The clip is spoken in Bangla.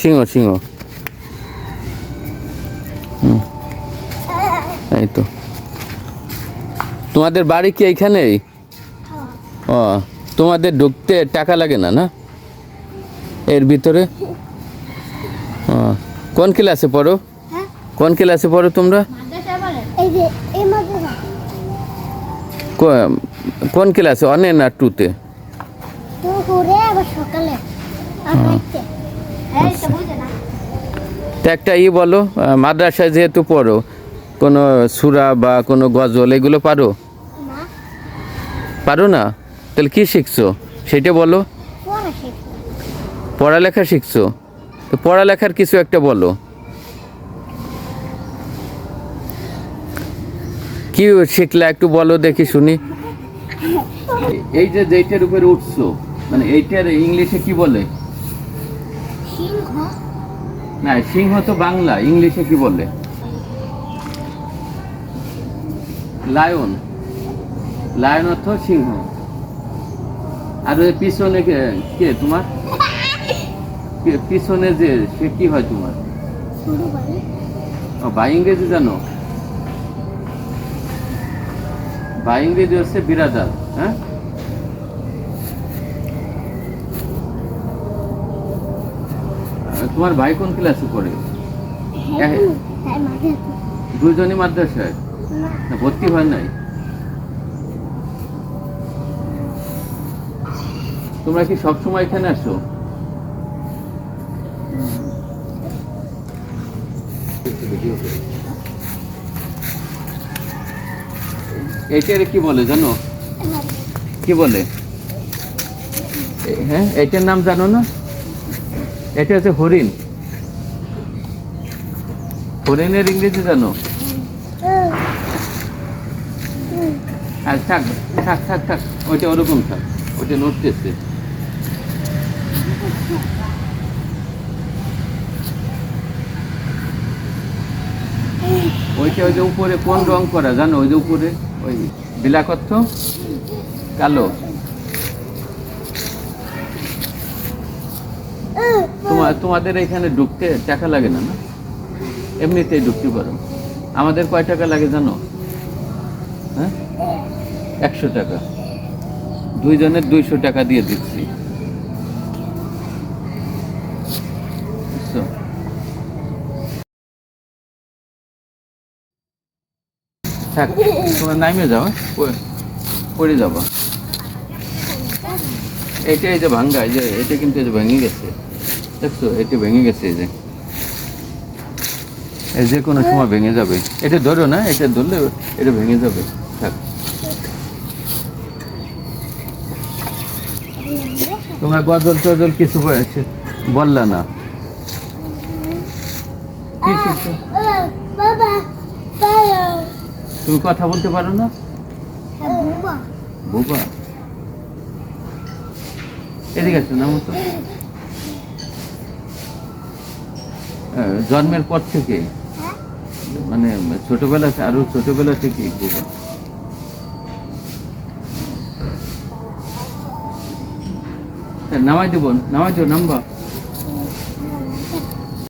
সিংহ সিংহ। এই তো তোমাদের বাড়ি কি এইখানেই? ও, তোমাদের ঢুকতে টাকা লাগে না না এর ভিতরে? ও, কোন ক্লাসে পড়ো? কোন ক্লাসে পড়ো তোমরা? কোন ক্লাসে, অনে না টুতে? তা একটা বলো, মাদ্রাসায় যেহেতু পড়ো, কোনো সূরা বা কোনো গজল এগুলো পারো? পারো না? তাহলে কি শিখছো সেটা বলো। পড়ালেখা শিখছো, তো পড়ালেখার কিছু একটা বলো। কি শিখলা একটু বলো দেখি শুনি। এই যে যেইটার উপরে উঠছো, মানে এইটার ইংলিশে কি বলে? না, সিংহ তো বাংলা, ইংলিশে কি বলে? লায়ন। লায়ন অর্থ সিংহ। আর ওই পিছনে কে তোমার? পিছনে যে সে কি হয় তোমার? বা ইংরেজি জানো? বা ইংরেজি হচ্ছে বিরাদার। হ্যাঁ, তোমার ভাই কোন ক্লাসে পড়ে? দুজনই মাদ্রাসায়? ভর্তি হয় নাই? তোমরা কি সবসময় এখানে আসো? এইটারে কি বলে জানো? কি বলে? হ্যাঁ, এইটার নাম জানো না? এটা হচ্ছে হরিণ। হরিণের ইংরেজি জানো? আর থাক থাক থাক থাক, ওইটা ওরকম থাক, ওইটা নড়তেছে। ওইটা ওই যে উপরে কোন রং করা জানো? ওই যে উপরে ওই ব্ল্যাক অর্থ কালো। তোমাদের এখানে ঢুকতে টাকা লাগে না না? এমনিতেই ঢুকতে পারো। আমাদের কয় টাকা লাগে জানো? হ্যাঁ, 100 টাকা। দুইজনের 200 টাকা দিয়ে দিচ্ছি। থাক, তোমরা নামে যাও, পড়ে যাবো। এটা এই যে ভাঙ্গা, এই যে এটা কিন্তু এই যে ভেঙে গেছে, দেখছো? এটা ভেঙে গেছে, এই যে কোনো সময় ভেঙে যাবে। এটা ধরো না, এটা ধরলে এটা ভেঙে যাবে। থাক, তোমার গজল টজল কিছু বললা না? তুমি কথা বলতে পারো না? বুবা, এদিকে আছে না মতো। জন্মের পর থেকে, মানে ছোটবেলা, আরো ছোটবেলা থেকে বুবা। নামাই দেবো, নামাই দেবো, নামবা।